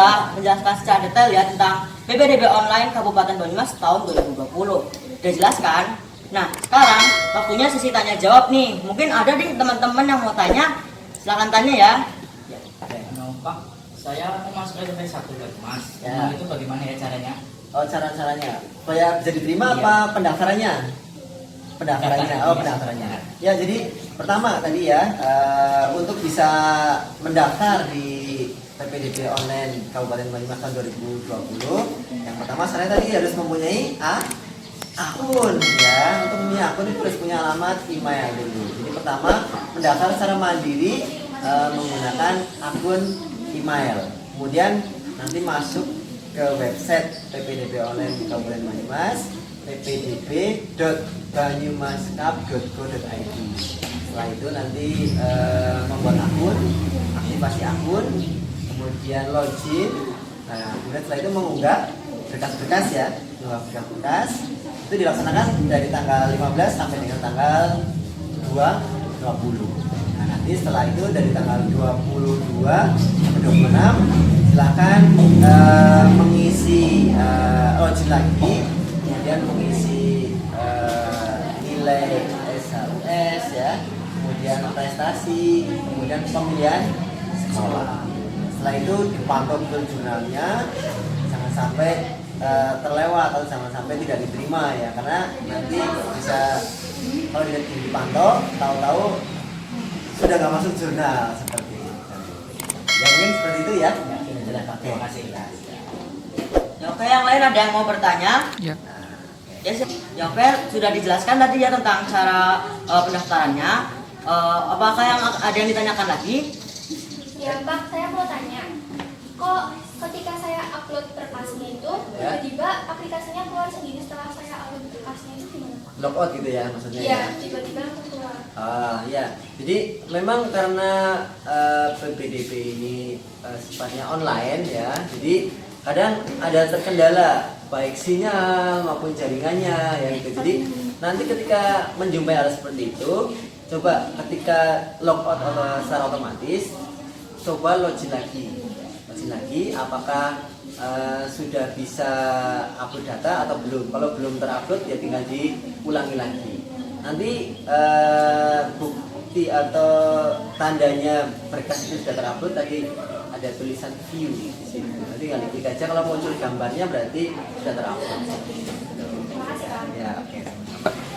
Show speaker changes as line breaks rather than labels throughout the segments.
sudah menjelaskan secara detail ya tentang PPDB online Kabupaten Banyumas tahun 2020. Udah jelas kan? Nah, sekarang waktunya sesi tanya jawab nih. Mungkin ada nih teman-teman yang mau tanya. Silakan tanya ya.
Pak, saya mau masuk SMP 1 Mas.
Ya.
Itu bagaimana ya caranya?
Oh, cara-caranya supaya bisa diterima
Iya.
apa pendaftarannya? Pendaftarannya. Ya, jadi pertama tadi ya, untuk bisa mendaftar di PPDB online Kabupaten Banyumas tahun 2020, yang pertama saya tadi harus mempunyai akun ya. Untuk punya akun itu harus punya alamat email dulu. Jadi pertama mendaftar secara mandiri menggunakan akun email. Kemudian nanti masuk ke website PPDB online Kabupaten Banyumas, ppdb.banyumaskap.go.id. Setelah itu nanti membuat akun, aktivasi akun, kemudian login. Nah, kemudian setelah itu mengunggah berkas-berkas ya, mengunggah berkas-berkas. Itu dilaksanakan dari tanggal 15 sampai dengan tanggal 20. Nah, nanti setelah itu dari tanggal 22 sampai 26 silakan mengisi login lagi, kemudian mengisi nilai SHUS ya, kemudian prestasi, kemudian pemilihan sekolah. Setelah itu dipantau betul jurnalnya, jangan sampai terlewat atau jangan sampai tidak diterima ya, karena nanti bisa kalau tidak dipantau tahu-tahu sudah nggak masuk jurnal seperti itu. Ya mungkin seperti itu ya.
Jelas Pak, terima kasih.
Ya, oke, yang lain ada yang mau bertanya?
Ya.
Ya, oke, sudah dijelaskan tadi ya tentang cara pendaftarannya. Apakah yang ada yang ditanyakan lagi?
Ya Pak, saya mau tanya, kok ketika saya upload berkasnya itu tiba-tiba aplikasinya keluar sendiri setelah saya upload berkasnya, itu gimana Pak?
Logout gitu ya maksudnya
Iya,
ya.
tiba-tiba langsung keluar.
Ya, jadi memang karena PPDB ini sifatnya online ya, jadi kadang ada terkendala baik sinyal maupun jaringannya ya gitu. Jadi nanti ketika menjumpai hal seperti itu, coba ketika logout secara otomatis, coba login lagi, apakah sudah bisa upload data atau belum. Kalau belum terupload ya tinggal diulangi lagi. Nanti bukti atau tandanya berkas itu sudah terupload, tadi ada tulisan view di sini. Nanti tinggal diklik aja, kalau muncul gambarnya berarti sudah terupload. Ya, oke.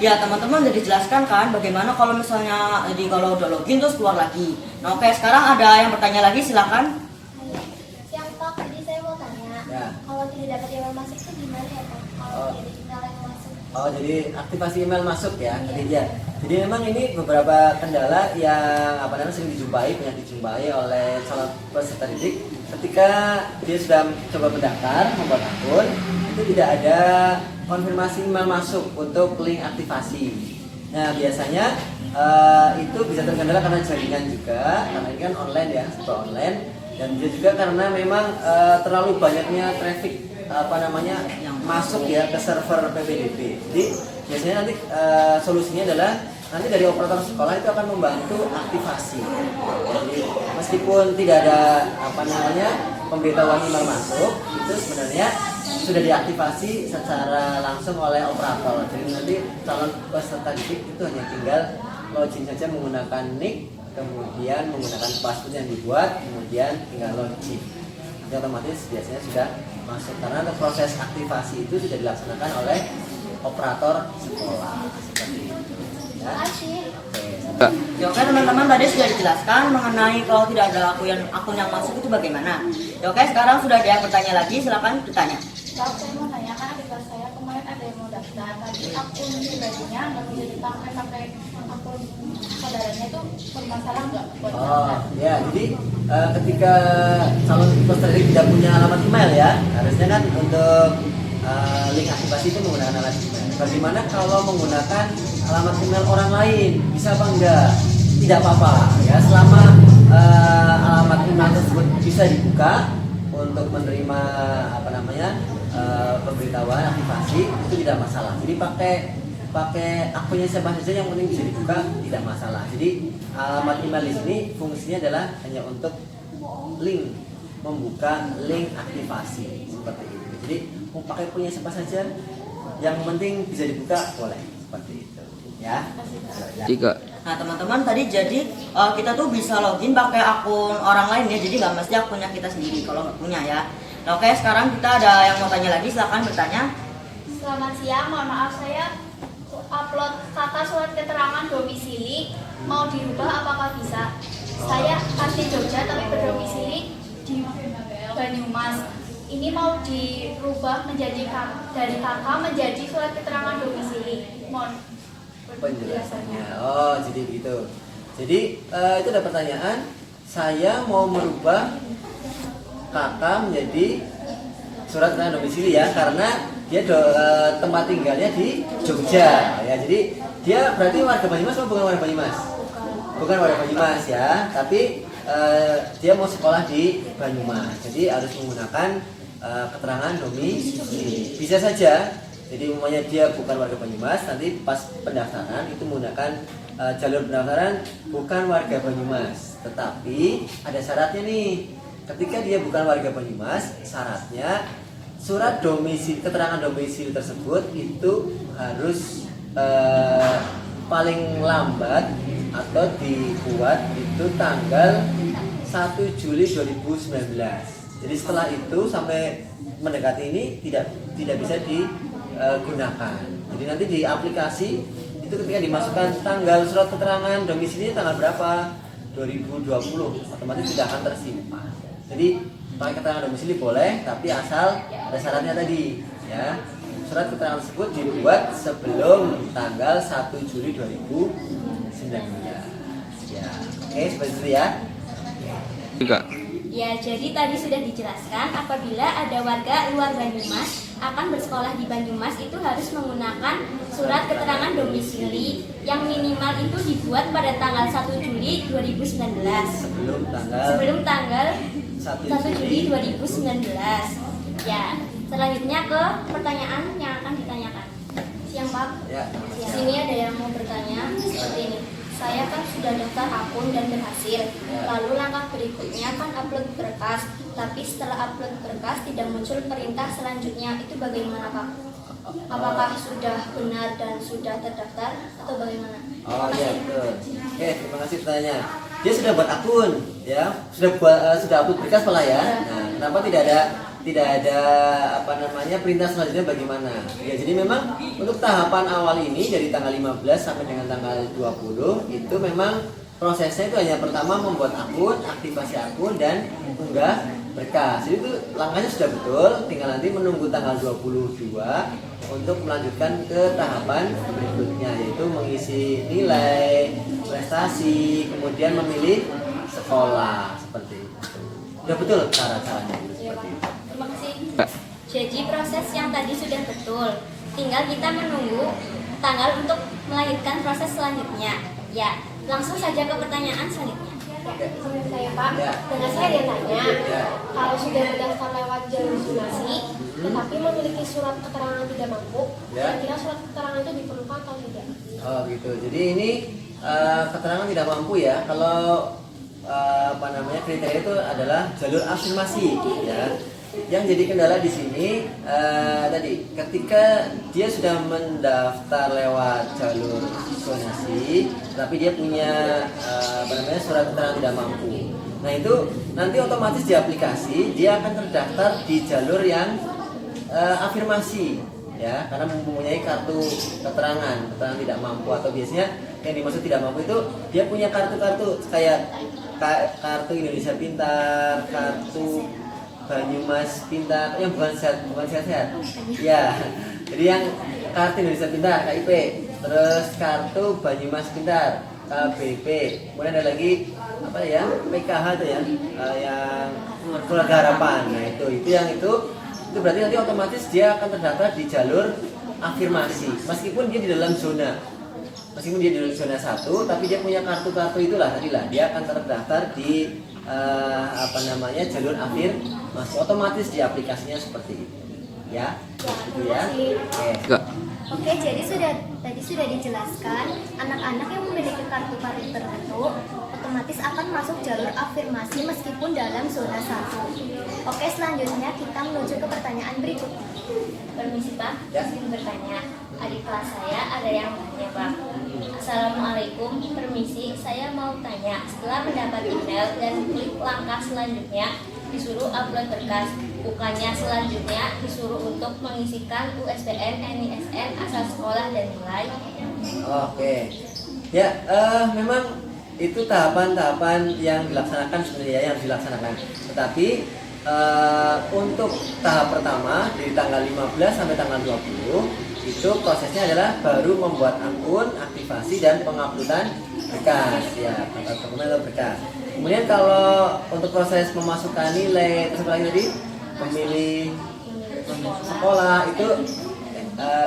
Ya, teman-teman udah dijelaskan kan bagaimana kalau misalnya kalau udah login terus keluar lagi. Nah, oke, sekarang ada yang bertanya lagi, silakan.
Yang Pak, tadi saya mau tanya,
Ya.
kalau tidak dapat email masuk itu gimana ya Pak? Kalau
Oh.
tidak email yang masuk.
Oh, jadi aktivasi email masuk ya, ya. Jadi memang ini beberapa kendala yang sering banyak dijumpai oleh calon peserta didik ketika dia sudah coba mendaftar, membuat akun, itu tidak ada konfirmasi email masuk untuk link aktivasi. Nah, biasanya itu bisa terkendala karena jaringan juga, karena ini kan online ya, serba online, dan juga karena memang terlalu banyaknya traffic yang masuk ya ke server PPDB. Jadi biasanya nanti solusinya adalah nanti dari operator sekolah itu akan membantu aktivasi. Jadi meskipun tidak ada pemberitahuan email masuk, itu sebenarnya sudah diaktifasi secara langsung oleh operator. Jadi nanti calon peserta didik itu hanya tinggal login saja menggunakan nick, kemudian menggunakan password yang dibuat, kemudian tinggal login. Nanti otomatis biasanya sudah masuk, karena proses aktivasi itu sudah dilaksanakan oleh operator sekolah seperti itu. Ya. Oke.
Ya, oke, teman-teman tadi sudah dijelaskan mengenai kalau tidak ada akun yang masuk itu bagaimana. Ya, oke, sekarang sudah ada yang bertanya lagi, silakan bertanya.
Kalau saya mau tanya, kan adik kelas saya kemarin ada yang mau daftar, tapi akun pribadinya nggak bisa dipakai sampai akun saudaranya itu bermasalah nggak buat
Oh
daftar?
ya, jadi ketika calon peserta didik tidak punya alamat email ya, harusnya kan untuk link aktivasi itu menggunakan alamat email. Bagaimana kalau menggunakan alamat email orang lain, bisa apa enggak? Tidak apa-apa ya, selama alamat email tersebut bisa dibuka untuk menerima pemberitahuan aktivasi, itu tidak masalah. Jadi pakai akunnya siapa saja, yang penting bisa dibuka, tidak masalah. Jadi alamat email di sini fungsinya adalah hanya untuk link membuka link aktivasi seperti itu. Jadi mau pakai punya siapa saja, yang penting bisa dibuka boleh seperti itu ya.
Tiga.
Nah teman-teman tadi jadi kita tuh bisa login pakai akun orang lain ya, jadi nggak mesti akunnya kita sendiri kalau nggak punya ya. Nah, oke, sekarang kita ada yang mau tanya lagi, silakan bertanya.
Selamat siang, mohon maaf saya upload kata surat keterangan domisili mau dirubah apakah bisa? Saya asli Jogja tapi berdomisili di Banyumas. Ini mau dirubah menjadi dari kakak menjadi surat keterangan domisili. Mohon
Penjelasannya. Oh, jadi begitu. Jadi itu ada pertanyaan, saya mau merubah kakak menjadi surat keterangan domisili ya, karena dia tempat tinggalnya di Jogja ya. Jadi dia berarti warga Banyumas atau bukan warga Banyumas? Bukan warga Banyumas ya, tapi dia mau sekolah di Banyumas. Jadi harus menggunakan keterangan domisili. Bisa saja. Jadi umumnya dia bukan warga Banyumas, nanti pas pendaftaran itu menggunakan jalur pendaftaran bukan warga Banyumas. Tetapi ada syaratnya nih. Ketika dia bukan warga Banyumas, syaratnya surat domisili, keterangan domisili tersebut itu harus paling lambat atau dibuat itu tanggal 1 Juli 2019. Jadi setelah itu sampai mendekati ini tidak bisa digunakan. Jadi nanti di aplikasi itu ketika dimasukkan tanggal surat keterangan domisili tanggal berapa 2020 otomatis tidak akan tersimpan. Jadi pakai keterangan domisili boleh, tapi asal ada syaratnya tadi ya. Surat keterangan tersebut dibuat sebelum tanggal 1 Juli 2019 ya. Oke, seperti itu ya.
Tiga.
Ya, jadi tadi sudah dijelaskan apabila ada warga luar Banyumas akan bersekolah di Banyumas itu harus menggunakan surat keterangan domisili yang minimal itu dibuat pada tanggal 1 Juli 2019 sebelum tanggal 1 Juli 2019. Ya, selanjutnya ke pertanyaan yang akan ditanyakan. Siang Pak.
Ya.
Di sini ada yang mau bertanya seperti ini. Saya kan sudah daftar akun dan berhasil. Lalu langkah berikutnya kan upload berkas. Tapi setelah upload berkas tidak muncul perintah selanjutnya. Itu bagaimana Pak? Apakah sudah benar dan sudah terdaftar atau bagaimana?
Oh iya betul. Oke, terima kasih pertanyaannya. Dia sudah buat akun ya, sudah upload berkas malah ya. Nah, kenapa tidak ada apa namanya perintah selanjutnya bagaimana? Ya, jadi memang untuk tahapan awal ini dari tanggal 15 sampai dengan tanggal 20 itu memang prosesnya itu hanya pertama membuat akun, aktivasi akun dan unggah berkas. Jadi itu langkahnya sudah betul, tinggal nanti menunggu tanggal 22 untuk melanjutkan ke tahapan berikutnya, yaitu mengisi nilai, prestasi, kemudian memilih sekolah seperti itu. Sudah betul cara-caranya seperti itu.
Terima kasih. Jadi proses yang tadi sudah betul. Tinggal kita menunggu tanggal untuk melahirkan proses selanjutnya. Ya, langsung saja ke pertanyaan selanjutnya.
Menurut saya Pak,
Ya.
dengan saya dia tanya,
Ya.
kalau sudah mendaftar lewat jalur zonasi, tetapi memiliki surat keterangan tidak mampu,
Ya.
kira-kira surat keterangan itu diperlukan atau tidak?
Oh gitu. Jadi ini keterangan tidak mampu ya. Kalau apa namanya kriteria itu adalah jalur afirmasi ya. Yang jadi kendala di sini tadi ketika dia sudah mendaftar lewat jalur zonasi, tapi dia punya apa namanya surat keterangan tidak mampu. Nah itu nanti otomatis di aplikasi dia akan terdaftar di jalur yang afirmasi ya, karena mempunyai kartu keterangan tidak mampu, atau biasanya yang dimaksud tidak mampu itu dia punya kartu-kartu kayak kartu Indonesia Pintar, kartu Banyumas Pintar, yang bukan sehat ya. Jadi yang kartu Indonesia Pintar KIP, terus kartu Banyumas Pintar KBP, kemudian ada lagi apa ya PKH itu ya, yang Keluarga Harapan. Nah itu berarti nanti otomatis dia akan terdaftar di jalur afirmasi meskipun dia di dalam zona 1, tapi dia punya kartu-kartu itulah tadilah, dia akan terdaftar di apa namanya jalur afirmasi otomatis di aplikasinya seperti itu ya. Itu ya. Oke.
Oke, jadi tadi sudah dijelaskan anak-anak yang memiliki kartu-kartu tertentu
otomatis akan masuk jalur afirmasi meskipun dalam zona 1. Oke, selanjutnya kita menuju ke pertanyaan berikutnya.
Permisi Pak,
Ya.
izin bertanya. Adik kelas saya ada yang tanya Pak. Assalamualaikum, permisi, saya mau tanya. Setelah mendapat email dan klik langkah selanjutnya, disuruh upload berkas. Bukannya selanjutnya disuruh untuk mengisikan USBN, NISN, asal sekolah dan nilai.
Oke. Ya, memang itu tahapan-tahapan yang dilaksanakan sebenarnya yang dilaksanakan. Tetapi untuk tahap pertama dari tanggal 15 sampai tanggal 20 itu prosesnya adalah baru membuat akun, aktivasi dan penguploadan berkas ya, atau dokumen atau berkas. Kemudian kalau untuk proses memasukkan nilai seperti tadi memilih sekolah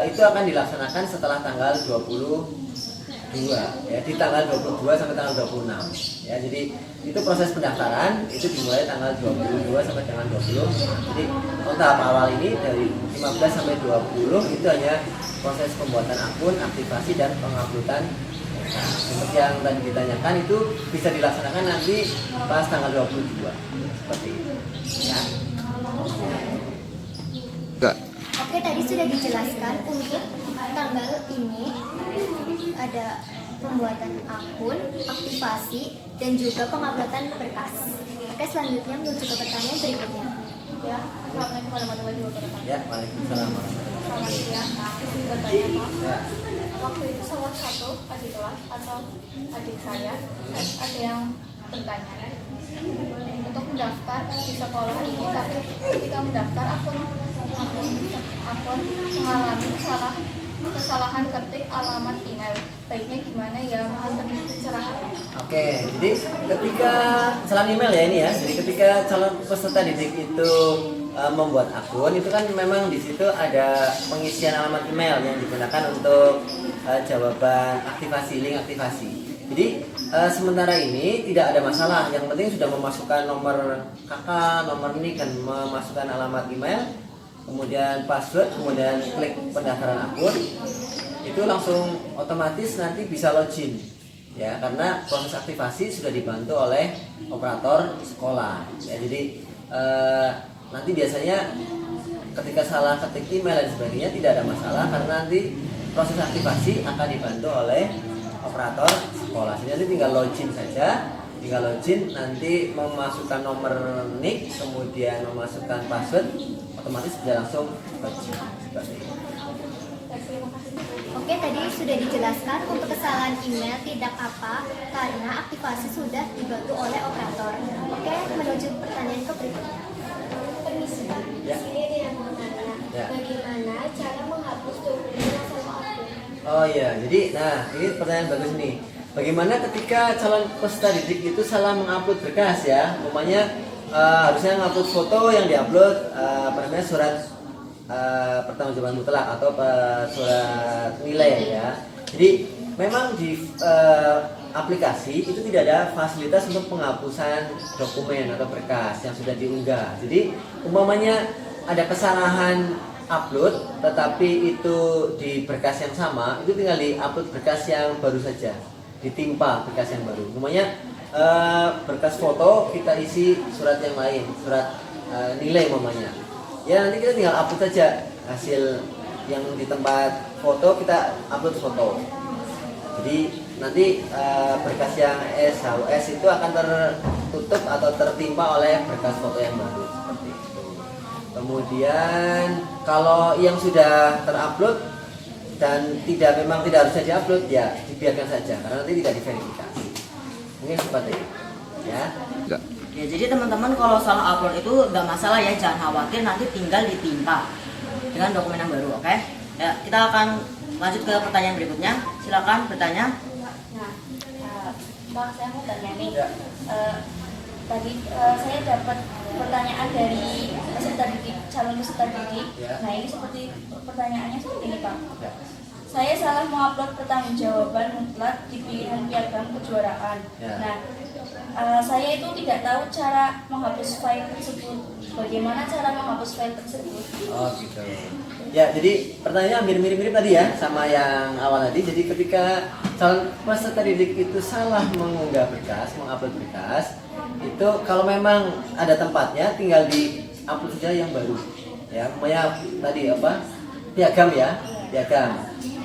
itu akan dilaksanakan setelah tanggal 22 ya, di tanggal 22 sampai tanggal 26 ya. Jadi itu proses pendaftaran itu dimulai tanggal 22 sampai tanggal 20. Jadi untuk tahap awal ini dari 15 sampai 20 itu hanya proses pembuatan akun, aktivasi dan penguploadan. Nah, seperti yang tadi ditanyakan itu bisa dilaksanakan nanti pas tanggal 22 seperti itu ya.
Enggak.
Oke, tadi sudah dijelaskan untuk tanggal ini ada pembuatan akun, aktivasi, dan juga penguploadan berkas. Oke, selanjutnya menuju ke pertanyaan berikutnya.
Ya, Assalamualaikum warahmatullahi wabarakatuh.
Ya, waalaikumsalam warahmatullahi
Selamat siang, izin bertanya Pak.
wabarakatuh.
Waktu itu salah satu adik kelas atau adik saya ada yang bertanya untuk mendaftar di sekolah ini, tapi ketika mendaftar akun mengalami kesalahan ketik alamat email. Baiknya gimana ya? Mohon pencerahan.
Oke, jadi ketika salam email ya ini ya. Jadi ketika calon peserta didik itu membuat akun itu kan memang di situ ada pengisian alamat email yang digunakan untuk jawaban aktivasi, link aktivasi. Jadi sementara ini tidak ada masalah. Yang penting sudah memasukkan nomor KK, nomor NIK dan memasukkan alamat email, kemudian password, kemudian klik pendaftaran akun, itu langsung otomatis nanti bisa login ya, karena proses aktivasi sudah dibantu oleh operator sekolah ya. Jadi nanti biasanya ketika salah ketik email dan sebagainya tidak ada masalah, karena nanti proses aktivasi akan dibantu oleh operator sekolah. Jadi nanti tinggal login saja, tinggal login, nanti memasukkan nomor NIK, kemudian memasukkan password, otomatis bisa langsung login seperti itu.
Oke, tadi sudah dijelaskan untuk kesalahan email tidak apa karena aktivasi sudah dibantu oleh operator. Oke, menuju pertanyaan ke berikutnya.
Permisi,
Ya.
di sini ada yang mau tanya,
Ya.
bagaimana cara menghapus dokumen sama akun?
Oh iya, jadi nah ini pertanyaan bagus nih. Bagaimana ketika calon peserta didik itu salah mengupload berkas ya? Umpamanya harusnya ngupload foto yang diupload surat pertanggungjawaban mutlak atau surat nilai ya. Jadi memang di aplikasi itu tidak ada fasilitas untuk penghapusan dokumen atau berkas yang sudah diunggah. Jadi umpamanya ada kesalahan upload tetapi itu di berkas yang sama, itu tinggal di-upload berkas yang baru saja, ditimpa berkas yang baru. Umpamanya berkas foto kita isi surat yang lain, surat nilai umpamanya. Ya nanti kita tinggal upload saja hasil yang di tempat foto, kita upload foto. Jadi nanti berkas yang SHUS itu akan tertutup atau tertimpa oleh berkas foto yang baru seperti itu. Kemudian kalau yang sudah terupload dan memang tidak harusnya diupload, ya dibiarkan saja karena nanti tidak diverifikasi. Mungkin seperti itu ya.
Enggak.
Ya, jadi teman-teman kalau salah upload itu nggak masalah ya, jangan khawatir, nanti tinggal ditimpa dengan dokumen yang baru, oke? Ya, kita akan lanjut ke pertanyaan berikutnya. Silakan bertanya.
Nah, Bang, saya mau tanya nih.
Ya.
Tadi saya dapat pertanyaan dari peserta didik, calon peserta didik.
Ya.
Nah, ini seperti pertanyaannya seperti ini, Pak.
Ya.
Saya salah mengupload pertanggungjawaban mutlak di pilihan piagam kejuaraan.
Ya.
Nah, saya itu tidak tahu cara menghapus file tersebut. Bagaimana cara menghapus file tersebut?
Oh gitu. Ya, jadi pertanyaannya hampir mirip-mirip tadi ya sama yang awal tadi. Jadi ketika calon peserta didik itu salah mengunggah berkas, mengupload berkas, itu kalau memang ada tempatnya tinggal di-upload saja yang baru. Ya, umpamanya tadi apa? Piagam ya, piagam.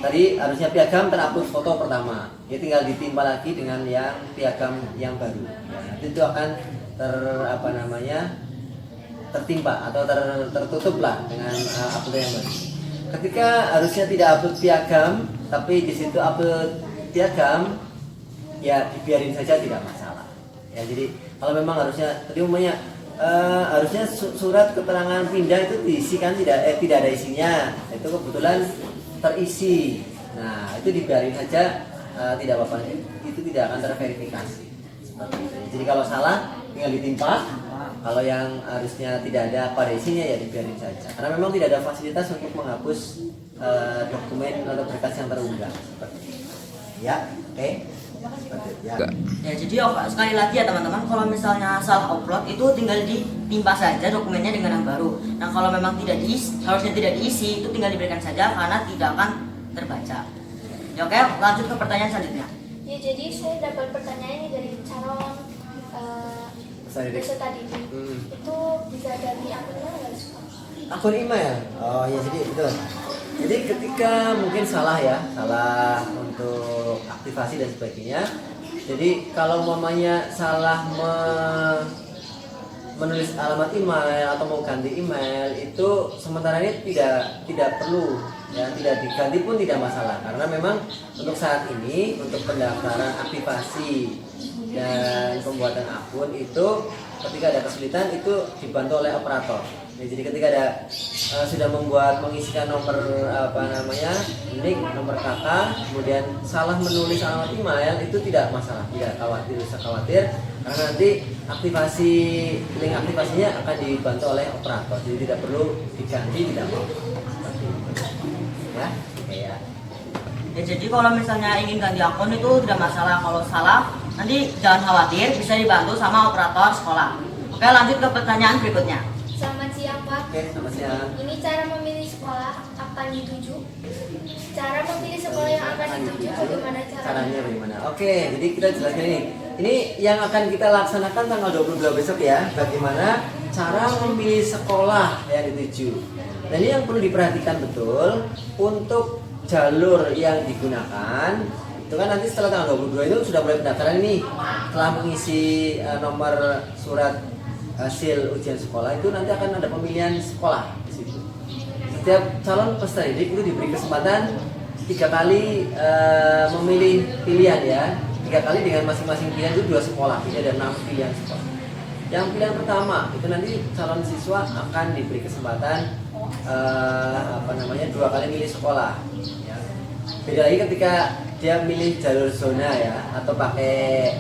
Tadi harusnya piagam terupload foto pertama. Ya tinggal ditimpa lagi dengan yang piagam yang baru. Ya, nanti itu akan tertimpa atau tertutup lah dengan upload yang baru. Ketika harusnya tidak upload piagam, tapi di situ upload piagam, ya dibiarin saja tidak masalah. Ya jadi kalau memang harusnya tadi umumnya harusnya surat keterangan pindah itu diisi kan tidak ada isinya, itu kebetulan terisi. Nah itu dibiarin saja, tidak apa-apa, itu tidak akan terverifikasi. Seperti itu. Jadi kalau salah tinggal ditimpa. Kalau yang harusnya tidak ada pada isinya ya dibiarin saja. Karena memang tidak ada fasilitas untuk menghapus dokumen atau berkas yang terunggah. Seperti itu. Ya, oke. Ya.
Ya jadi sekali lagi ya teman-teman, kalau misalnya salah upload itu tinggal ditimpa saja dokumennya dengan yang baru. Nah kalau memang harusnya tidak diisi, itu tinggal diberikan saja karena tidak akan terbaca. Ya oke, lanjut ke pertanyaan selanjutnya.
Ya, jadi saya dapat pertanyaan ini dari calon peserta didik. Itu bisa dari akunnya nggak sih?
Akun email. Oh ya jadi betul. Jadi ketika mungkin salah untuk aktivasi dan sebagainya. Jadi kalau mamanya salah menulis alamat email atau mau ganti email, itu sementara ini tidak perlu ya, tidak diganti pun tidak masalah, karena memang untuk saat ini untuk pendaftaran aktivasi dan pembuatan akun itu ketika ada kesulitan itu dibantu oleh operator. Ya, jadi ketika sudah mengisikan nomor NIK, nomor kakak, kemudian salah menulis alamat email, itu tidak masalah, tidak usah khawatir, karena nanti link aktivasinya akan dibantu oleh operator, jadi tidak perlu diganti, tidak mau. Seperti itu. Ya, oke ya.
Ya jadi kalau misalnya ingin ganti akun itu tidak masalah. Kalau salah nanti jangan khawatir, bisa dibantu sama operator sekolah. Oke, lanjut ke pertanyaan berikutnya.
Selamat siang Pak.
Oke, selamat siang.
Ini cara memilih sekolah akan dituju. Cara memilih sekolah yang akan dituju bagaimana
Caranya bagaimana? Oke, jadi kita jelaskan ini. Ini yang akan kita laksanakan tanggal 22 besok ya. Bagaimana cara memilih sekolah yang dituju. Dan ini yang perlu diperhatikan betul untuk jalur yang digunakan. Itu kan nanti setelah tanggal 22 itu sudah mulai pendaftaran ini. Setelah mengisi nomor surat hasil ujian sekolah itu nanti akan ada pemilihan sekolah di situ. Setiap calon peserta didik itu diberi kesempatan 3 kali memilih pilihan ya. 3 kali dengan masing-masing pilihan itu 2 sekolah. Jadi ada 6 pilihan sekolah. Yang pilihan pertama itu nanti calon siswa akan diberi kesempatan 2 kali milih sekolah. Ya. Beda lagi ketika dia milih jalur zona ya, atau pakai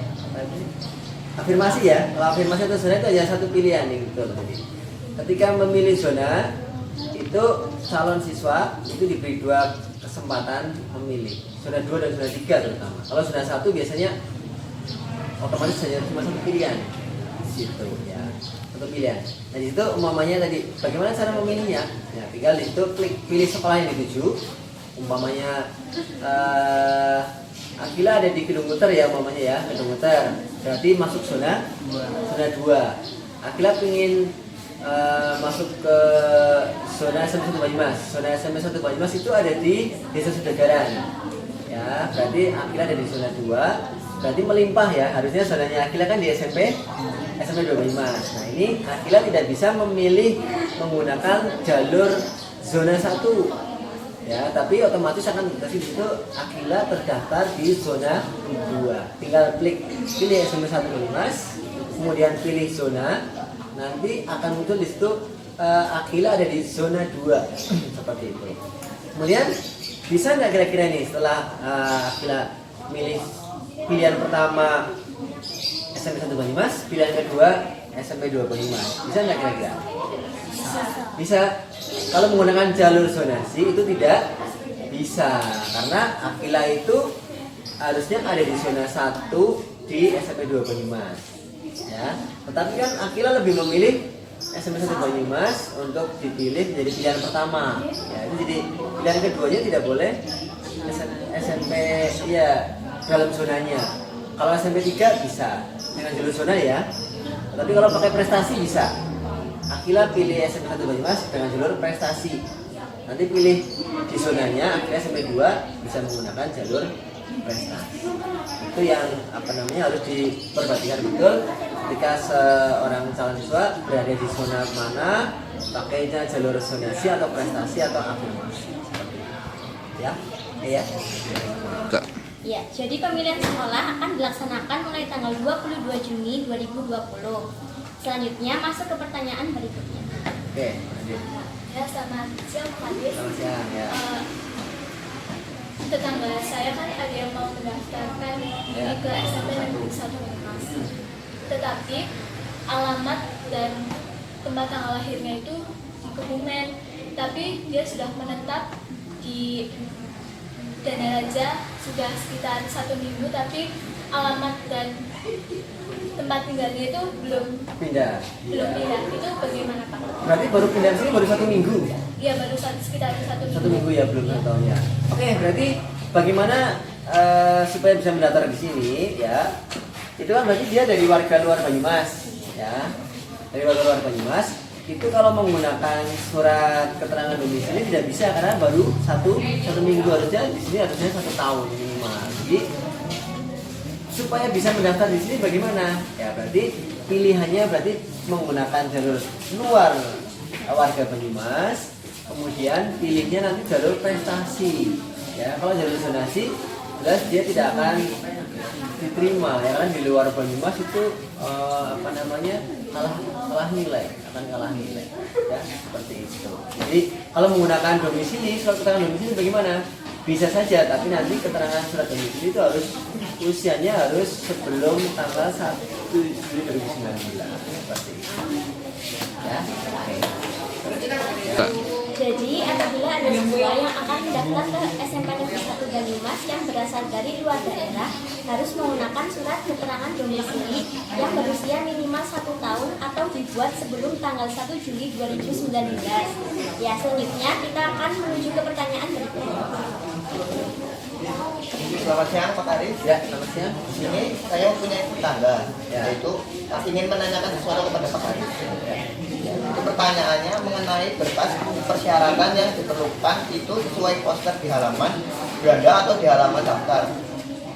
afirmasi ya. Kalau afirmasi atau zona itu hanya satu pilihan nih, betul. Jadi ketika memilih zona itu calon siswa itu diberi 2 kesempatan memilih, zona 2 dan zona 3 terutama. Kalau zona 1 biasanya otomatis hanya cuma satu pilihan di situ ya, satu pilihan. Nah di situ umpamanya tadi bagaimana cara memilihnya? Ya, tinggal di situ klik pilih sekolah yang dituju. Umpamanya Akila ada di Gedung Muter ya, umpamanya ya, Gedung Muter. Berarti masuk zona 2. Akila ingin masuk ke zona SMP 1 Banyumas. Zona SMP 1 Banyumas itu ada di Desa Sudegaran. Ya, berarti Akila ada di zona 2. Berarti melimpah ya. Harusnya zonanya Akila kan di SMP 2 Banyumas. Nah, ini Akila tidak bisa memilih menggunakan jalur zona 1. Ya, tapi otomatis akan dikasih di situ Akila terdaftar di zona 2. Tinggal klik pilih SMP 1 Banyumas, kemudian pilih zona, nanti akan muncul di situ Akila ada di zona 2 seperti itu. Kemudian bisa nggak kira-kira nih setelah Akila milih pilihan pertama SMP 1 Banyumas, pilihan kedua SMP 2 Banyumas, bisa nggak kira-kira? Bisa. Kalau menggunakan jalur zonasi itu tidak bisa, karena Akila itu harusnya ada di zona 1 di SMP 2 Banyumas. Ya, tetapi kan Akila lebih memilih SMP 1 Banyumas untuk dipilih menjadi pilihan pertama. Ya, itu jadi pilihan keduanya tidak boleh SMP ya dalam zonanya. Kalau SMP 3 bisa dengan jalur zona ya. Tapi kalau pakai prestasi bisa. Akila pilih SMP 1 Banyumas dengan jalur prestasi. Nanti pilih di zonanya, akhirnya SMP 2 bisa menggunakan jalur prestasi. Itu yang harus diperhatikan betul ketika seorang calon siswa berada di zona mana, pakainya jalur zonasi atau prestasi atau afirmasi. Seperti itu. Ya, ya.
Kak.
Ya, jadi pemilihan sekolah akan dilaksanakan mulai tanggal 22 Juni 2020. Selanjutnya masuk ke pertanyaan berikutnya.
Oke, lanjut.
Ya, selamat siang Pak Hadir.
Selamat siang ya.
Tetangga saya kan ada yang mau mendaftarkan
Ya.
ke SMP Negeri 1 Banyumas. Tetapi alamat dan tempat tanggal lahirnya itu di Kebumen. Tapi dia sudah menetap di Dana Raja sudah sekitar 1 minggu, tapi alamat dan tempat tinggalnya itu belum
Pindah.
pindah. Itu bagaimana Pak?
Berarti baru pindah sini baru 1 minggu.
Ya baru sekitar 1 minggu.
1 minggu ya, belum 1 tahun ya. Oke, berarti bagaimana supaya bisa mendaftar di sini ya? Itu kan berarti dia dari warga luar Banyumas ya. Dari warga luar Banyumas itu kalau menggunakan surat keterangan domisili tidak bisa karena baru satu minggu, harusnya di sini harusnya 1 tahun minimal. Jadi supaya bisa mendaftar di sini bagaimana? Ya berarti pilihannya berarti menggunakan jalur luar warga Banyumas, kemudian pilihnya nanti jalur prestasi. Ya kalau jalur zonasi jelas dia tidak akan diterima ya, kan di luar Banyumas itu kalah nilai, akan kalah nilai ya, seperti itu. Jadi kalau menggunakan domisili, surat keterangan domisili bagaimana? Bisa saja, tapi nanti keterangan surat domisili itu harus usianya harus sebelum tanggal 1 Juli 2019 seperti itu ya. Oke.
Kak.
Jadi apabila ada siswa yang akan mendaftar ke SMP Negeri 1 Banyumas yang berasal dari luar daerah harus menggunakan surat keterangan domisili yang berusia minimal 1 tahun atau dibuat sebelum tanggal 1 Juli 2019. Ya, selanjutnya kita akan menuju ke pertanyaan berikutnya.
Selamat siang Pak Arif.
Ya, selamat siang.
Ini saya punya tetangga,
Ya.
yaitu ingin menanyakan sesuatu kepada Pak Arif. Itu pertanyaannya mengenai berkas persyaratan yang diperlukan itu sesuai poster di halaman beranda atau di halaman daftar.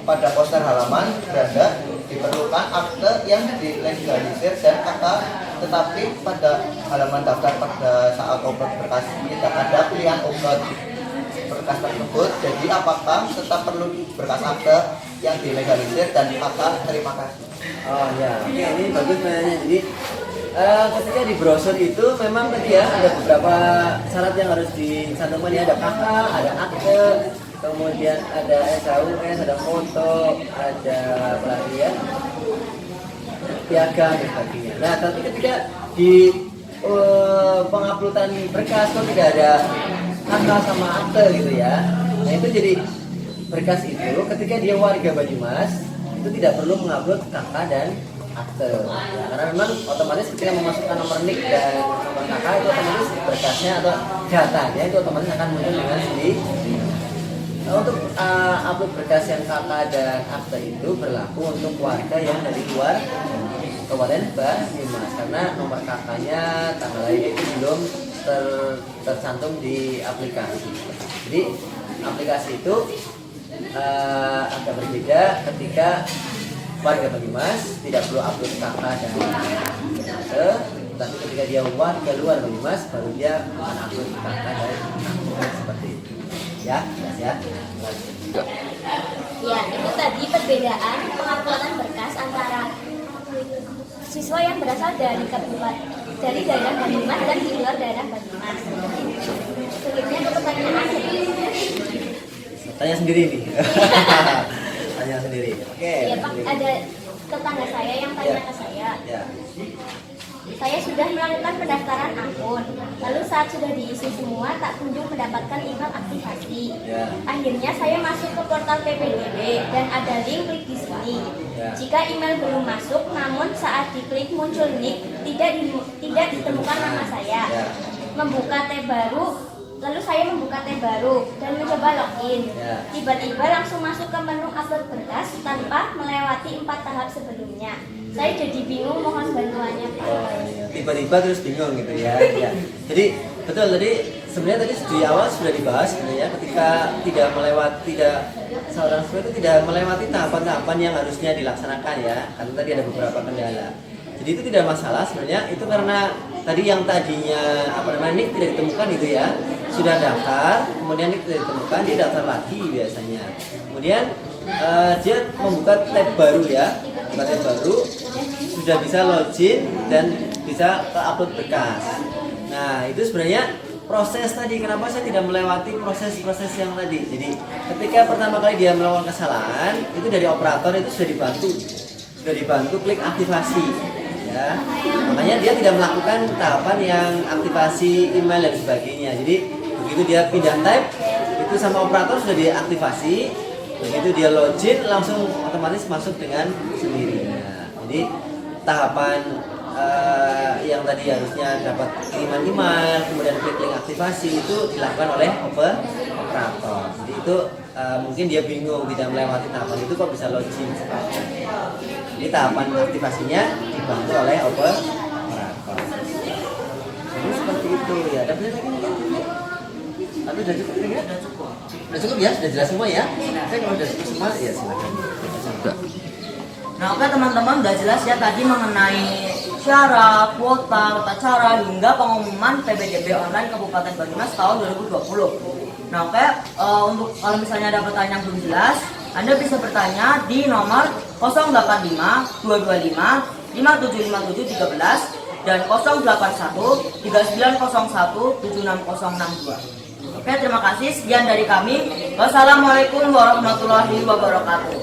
Pada poster halaman beranda diperlukan akte yang dilegalisir dan kakak, tetapi pada halaman daftar pada saat obat berkas tidak ada pilihan obat berkas tersebut. Jadi apakah tetap perlu berkas akte yang dilegalisir dan kakak? Terima kasih.
Oh ya, oke, ini bagus pertanyaannya. Jadi ketika di brosur itu memang tadi ya ada beberapa syarat yang harus dicantumkan ya, ada kakak, ada akte, kemudian ada SHUS, ada foto, ada apa lagi ya, piagam dan sebagainya. Nah, tapi ketika di penguploadan berkas kok tidak ada kakak sama akte gitu ya. Nah itu jadi berkas itu ketika dia warga Banyumas itu tidak perlu mengupload kakak dan akte ya, karena memang otomatis ketika memasukkan nomor NIK dan nomor kakak itu otomatis berkasnya atau datanya itu otomatis akan muncul dengan sendiri. Nah, untuk upload berkas yang kakak dan akte itu berlaku untuk warga yang dari luar Kabupaten Banyumas karena nomor kakaknya tanggal lahirnya itu belum tercantum di aplikasi. Jadi aplikasi itu agak berbeda ketika warga Banyumas tidak perlu upload kakak dan akte, tapi ketika dia warga luar Banyumas baru dia akan upload kakak dan akte seperti itu. Ya, ya.
Ya, itu tadi perbedaan penguploadan berkas antara siswa yang berasal dari dari daerah Banyumas dan di luar daerah Banyumas. Selanjutnya ke pertanyaan
Tanya sendiri nih. Tanya sendiri. Oke.
ya Pak, ada tetangga saya yang tanya ke saya.
Ya.
Saya sudah melakukan pendaftaran akun, lalu saat sudah diisi semua tak kunjung mendapatkan email aktivasi.
Ya.
Akhirnya saya masuk ke portal PPDB dan ada link, klik di sini.
Ya.
Jika email belum masuk, namun saat diklik muncul nick, tidak ditemukan nama saya.
Ya.
Membuka tab baru, Lalu saya membuka tab baru dan mencoba login.
Ya.
Tiba-tiba langsung masuk ke menu upload berkas tanpa melewati 4 tahap sebelumnya. Saya jadi bingung, mohon bantuannya Pak.
Tiba-tiba terus bingung gitu ya. Ya. Jadi betul tadi sebenarnya tadi di awal sudah dibahas sebenarnya ketika seorang siswa itu tidak melewati tahapan-tahapan yang harusnya dilaksanakan ya. Karena tadi ada beberapa kendala. Jadi itu tidak masalah sebenarnya, itu karena tadi yang tadinya nik tidak ditemukan itu ya, sudah daftar, kemudian nik tidak ditemukan, dia daftar lagi biasanya. Kemudian dia membuka tab baru ya, buka tab baru, sudah bisa login dan bisa upload berkas. Nah itu sebenarnya proses tadi, kenapa saya tidak melewati proses-proses yang tadi. Jadi ketika pertama kali dia melakukan kesalahan, itu dari operator itu sudah dibantu klik aktivasi. Ya. Makanya dia tidak melakukan tahapan yang aktivasi email dan sebagainya. Jadi begitu dia pindah tab, itu sama operator sudah diaktifasi. Begitu dia login langsung otomatis masuk dengan sendirinya. Jadi tahapan yang tadi harusnya dapat kiriman email, kemudian klik link aktivasi itu dilakukan oleh operator. Jadi itu mungkin dia bingung tidak melewati tahapan itu kok bisa login. Jadi tahapan aktivasinya dibantu oleh operator. Jadi seperti itu ya. Ada benar lagi mungkin? Tapi sudah cukup ya? Sudah cukup ya? Sudah jelas semua ya? Oke, kalau sudah cukup semua ya silakan.
Nah oke teman-teman, udah jelas ya tadi mengenai syarat, kuota, tata cara hingga pengumuman PBDB online Kabupaten Banyumas tahun 2020. Nah oke, untuk kalau misalnya ada pertanyaan yang belum jelas, Anda bisa bertanya di nomor 085 225 5757 13 dan 081 3901 76062. Oke, terima kasih. Sekian dari kami. Wassalamualaikum warahmatullahi wabarakatuh.